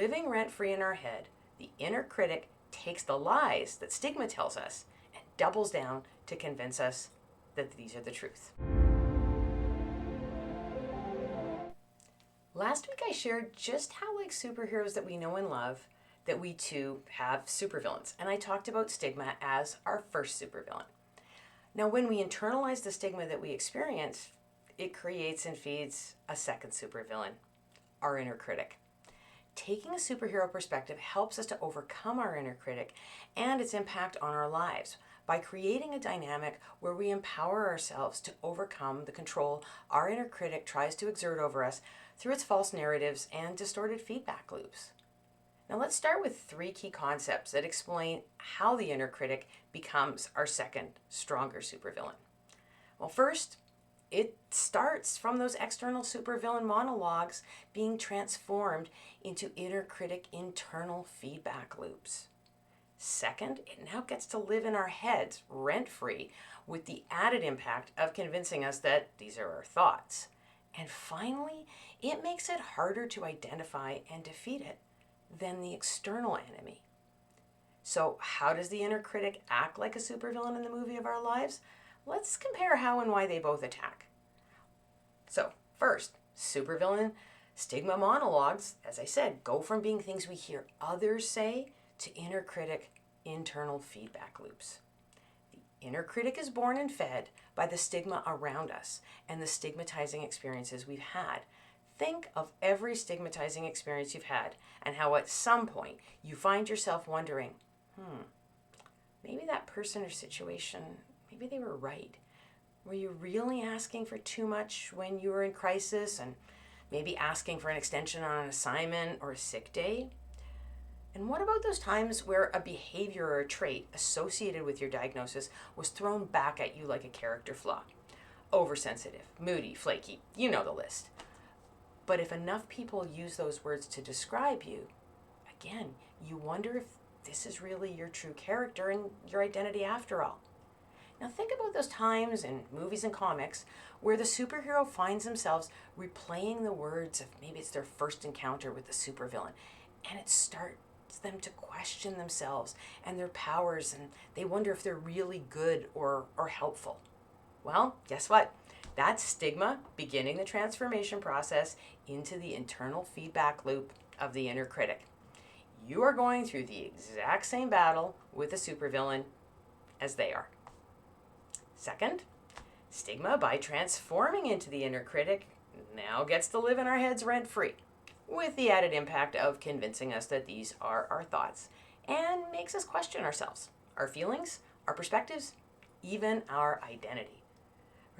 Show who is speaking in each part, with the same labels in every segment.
Speaker 1: Living rent-free in our head, the inner critic takes the lies that stigma tells us and doubles down to convince us that these are the truth. Last week I shared just how, like superheroes that we know and love, that we too have supervillains. And I talked about stigma as our first supervillain. Now, when we internalize the stigma that we experience, it creates and feeds a second supervillain, our inner critic. Taking a superhero perspective helps us to overcome our inner critic and its impact on our lives by creating a dynamic where we empower ourselves to overcome the control our inner critic tries to exert over us through its false narratives and distorted feedback loops. Now let's start with 3 key concepts that explain how the inner critic becomes our second, stronger supervillain. Well, first, it starts from those external supervillain monologues being transformed into inner critic internal feedback loops. Second, it now gets to live in our heads rent-free with the added impact of convincing us that these are our thoughts. And finally, it makes it harder to identify and defeat it than the external enemy. So how does the inner critic act like a supervillain in the movie of our lives? Let's compare how and why they both attack. So first, supervillain stigma monologues, as I said, go from being things we hear others say to inner critic internal feedback loops. The inner critic is born and fed by the stigma around us and the stigmatizing experiences we've had. Think of every stigmatizing experience you've had and how at some point you find yourself wondering, maybe that person or situation, maybe they were right. Were you really asking for too much when you were in crisis and maybe asking for an extension on an assignment or a sick day? And what about those times where a behavior or a trait associated with your diagnosis was thrown back at you like a character flaw? Oversensitive, moody, flaky, you know the list. But if enough people use those words to describe you, again, you wonder if this is really your true character and your identity after all. Now think about those times in movies and comics where the superhero finds themselves replaying the words of maybe it's their first encounter with the supervillain, and it starts them to question themselves and their powers, and they wonder if they're really good or helpful. Well, guess what? That's stigma beginning the transformation process into the internal feedback loop of the inner critic. You are going through the exact same battle with a supervillain as they are. Second, stigma, by transforming into the inner critic, now gets to live in our heads rent-free, with the added impact of convincing us that these are our thoughts and makes us question ourselves, our feelings, our perspectives, even our identity.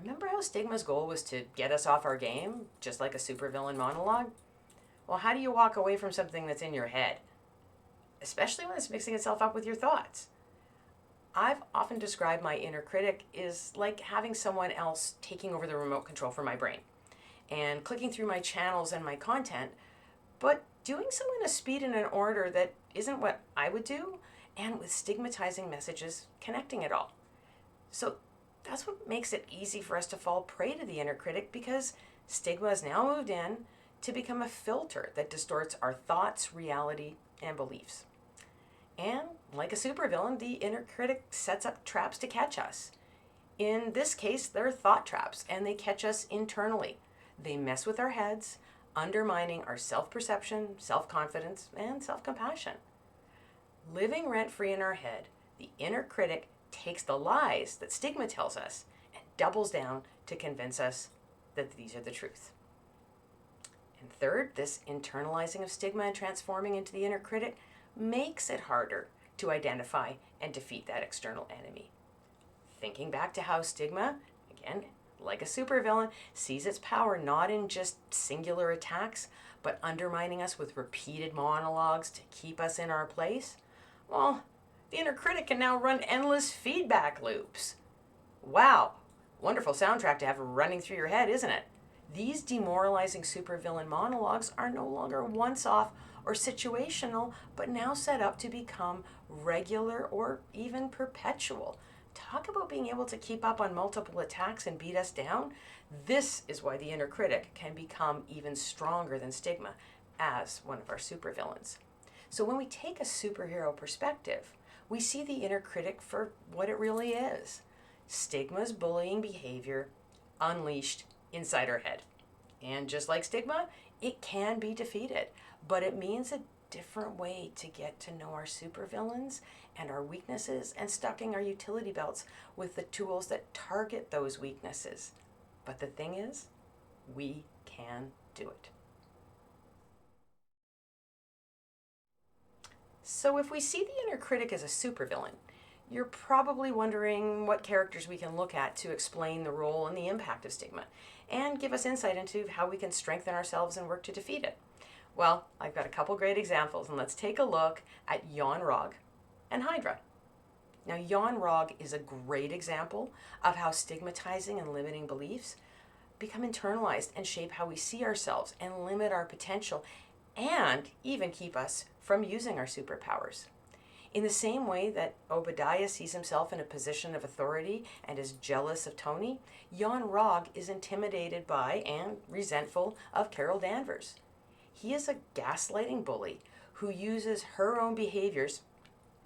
Speaker 1: Remember how stigma's goal was to get us off our game, just like a supervillain monologue? Well, how do you walk away from something that's in your head? Especially when it's mixing itself up with your thoughts. I've often described my inner critic is like having someone else taking over the remote control for my brain and clicking through my channels and my content, but doing so in a speed and an order that isn't what I would do, and with stigmatizing messages connecting it all. So that's what makes it easy for us to fall prey to the inner critic, because stigma has now moved in to become a filter that distorts our thoughts, reality, and beliefs. And like a supervillain, the inner critic sets up traps to catch us. In this case, they're thought traps, and they catch us internally. They mess with our heads, undermining our self-perception, self-confidence, and self-compassion. Living rent-free in our head, the inner critic takes the lies that stigma tells us and doubles down to convince us that these are the truth. And third, this internalizing of stigma and transforming into the inner critic makes it harder to identify and defeat that external enemy. Thinking back to how stigma, again, like a supervillain, sees its power not in just singular attacks, but undermining us with repeated monologues to keep us in our place, well, the inner critic can now run endless feedback loops. Wow, wonderful soundtrack to have running through your head, isn't it? These demoralizing supervillain monologues are no longer once-off or situational, but now set up to become regular or even perpetual. Talk about being able to keep up on multiple attacks and beat us down. This is why the inner critic can become even stronger than stigma, as one of our supervillains. So when we take a superhero perspective, we see the inner critic for what it really is. Stigma's bullying behavior unleashed inside our head. And just like stigma, it can be defeated, but it means a different way to get to know our supervillains and our weaknesses and stocking our utility belts with the tools that target those weaknesses. But the thing is, we can do it. So if we see the inner critic as a supervillain, you're probably wondering what characters we can look at to explain the role and the impact of stigma and give us insight into how we can strengthen ourselves and work to defeat it. Well, I've got a couple great examples, and let's take a look at Yon-Rogg and Hydra. Now, Yon-Rogg is a great example of how stigmatizing and limiting beliefs become internalized and shape how we see ourselves and limit our potential and even keep us from using our superpowers. In the same way that Obadiah sees himself in a position of authority and is jealous of Tony, Yon-Rogg is intimidated by and resentful of Carol Danvers. He is a gaslighting bully who uses her own behaviors,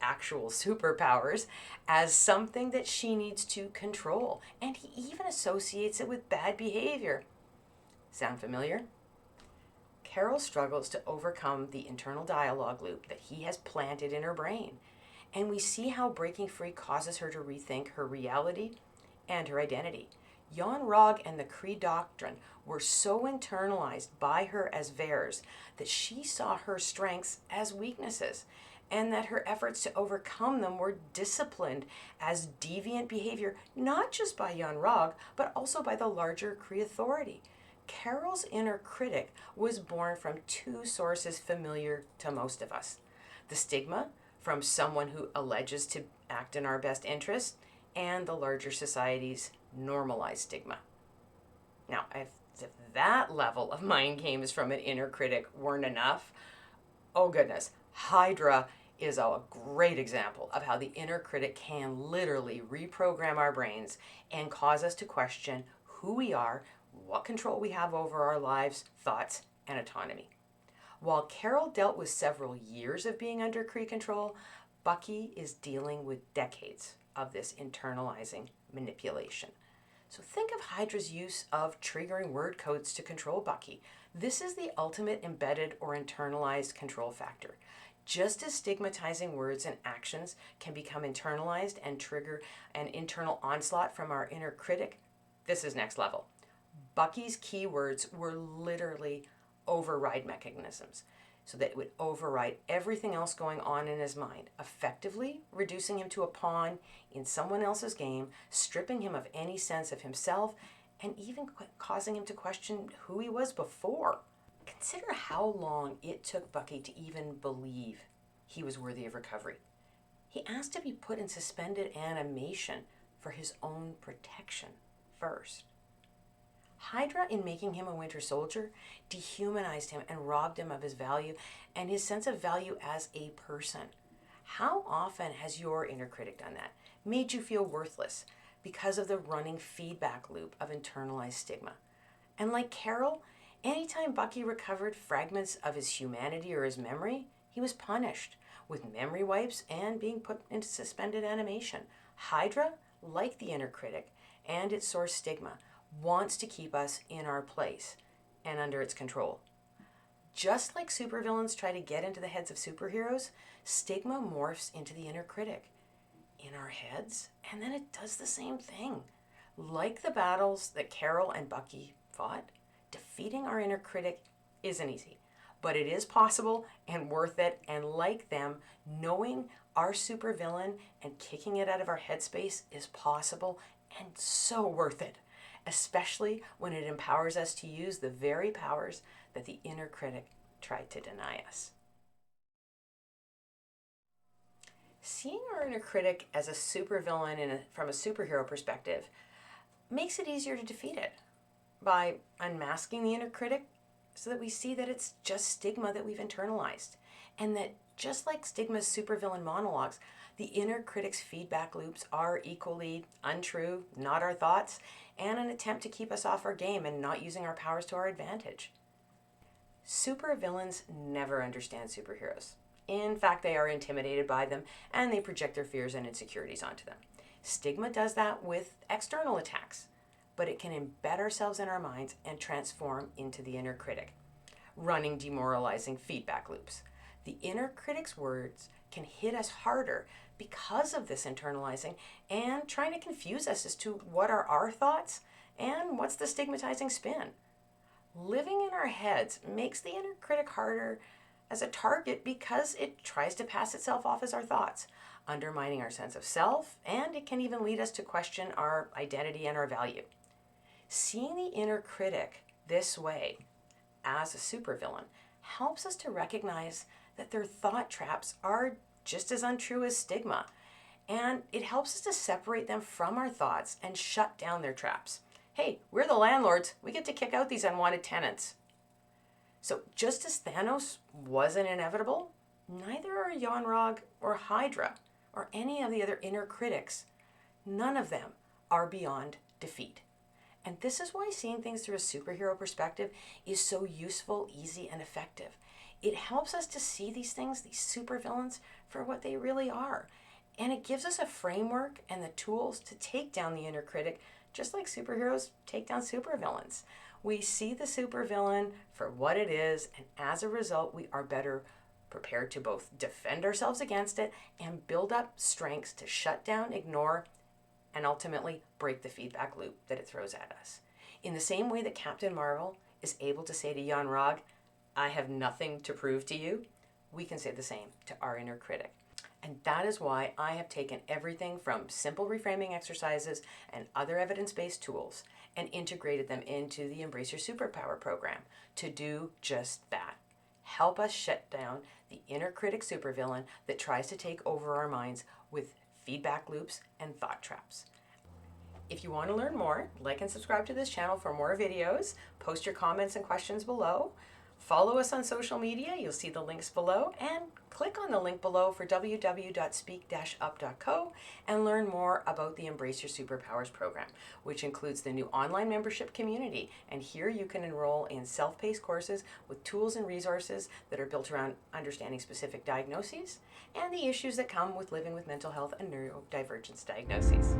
Speaker 1: actual superpowers, as something that she needs to control, and he even associates it with bad behavior. Sound familiar? Carol struggles to overcome the internal dialogue loop that he has planted in her brain, and we see how breaking free causes her to rethink her reality and her identity. Yon-Rogg and the Cree doctrine were so internalized by her as theirs that she saw her strengths as weaknesses, and that her efforts to overcome them were disciplined as deviant behavior, not just by Yon-Rogg, but also by the larger Cree authority. Carol's inner critic was born from two sources familiar to most of us: the stigma from someone who alleges to act in our best interest, and the larger society's normalized stigma. Now, if that level of mind games from an inner critic weren't enough, oh goodness, Hydra is a great example of how the inner critic can literally reprogram our brains and cause us to question who we are, what control we have over our lives, thoughts, and autonomy. While Carol dealt with several years of being under Cree control, Bucky is dealing with decades of this internalizing manipulation. So think of Hydra's use of triggering word codes to control Bucky. This is the ultimate embedded or internalized control factor. Just as stigmatizing words and actions can become internalized and trigger an internal onslaught from our inner critic, this is next level. Bucky's keywords were literally override mechanisms, so that it would override everything else going on in his mind, effectively reducing him to a pawn in someone else's game, stripping him of any sense of himself, and even causing him to question who he was before. Consider how long it took Bucky to even believe he was worthy of recovery. He asked to be put in suspended animation for his own protection first. Hydra, in making him a Winter Soldier, dehumanized him and robbed him of his value and his sense of value as a person. How often has your inner critic done that? Made you feel worthless because of the running feedback loop of internalized stigma? And like Carol, anytime Bucky recovered fragments of his humanity or his memory, he was punished with memory wipes and being put into suspended animation. Hydra, like the inner critic and its source stigma, wants to keep us in our place and under its control. Just like supervillains try to get into the heads of superheroes, stigma morphs into the inner critic in our heads, and then it does the same thing. Like the battles that Carol and Bucky fought, defeating our inner critic isn't easy, but it is possible and worth it. And like them, knowing our supervillain and kicking it out of our headspace is possible and so worth it, especially when it empowers us to use the very powers that the inner critic tried to deny us. Seeing our inner critic as a supervillain from a superhero perspective makes it easier to defeat it by unmasking the inner critic so that we see that it's just stigma that we've internalized, and that just like stigma's supervillain monologues, the inner critic's feedback loops are equally untrue, not our thoughts, and an attempt to keep us off our game and not using our powers to our advantage. Supervillains never understand superheroes. In fact, they are intimidated by them and they project their fears and insecurities onto them. Stigma does that with external attacks, but it can embed ourselves in our minds and transform into the inner critic, running demoralizing feedback loops. The inner critic's words can hit us harder because of this internalizing and trying to confuse us as to what are our thoughts and what's the stigmatizing spin. Living in our heads makes the inner critic harder as a target because it tries to pass itself off as our thoughts, undermining our sense of self, and it can even lead us to question our identity and our value. Seeing the inner critic this way, as a supervillain, helps us to recognize that their thought traps are just as untrue as stigma, and it helps us to separate them from our thoughts and shut down their traps. Hey, we're the landlords. We get to kick out these unwanted tenants. So just as Thanos wasn't inevitable, neither are Yon-Rogg or Hydra or any of the other inner critics. None of them are beyond defeat. And this is why seeing things through a superhero perspective is so useful, easy, and effective. It helps us to see these things, these supervillains, for what they really are. And it gives us a framework and the tools to take down the inner critic, just like superheroes take down supervillains. We see the supervillain for what it is, and as a result, we are better prepared to both defend ourselves against it and build up strengths to shut down, ignore, and ultimately break the feedback loop that it throws at us. In the same way that Captain Marvel is able to say to Yon-Rogg, "I have nothing to prove to you," we can say the same to our inner critic. And that is why I have taken everything from simple reframing exercises and other evidence-based tools and integrated them into the Embrace Your Superpower program to do just that. Help us shut down the inner critic supervillain that tries to take over our minds with feedback loops and thought traps. If you want to learn more, like and subscribe to this channel for more videos. Post your comments and questions below. Follow us on social media. You'll see the links below, and click on the link below for www.speak-up.co and learn more about the Embrace Your Superpowers program, which includes the new online membership community. And here you can enroll in self-paced courses with tools and resources that are built around understanding specific diagnoses and the issues that come with living with mental health and neurodivergence diagnoses.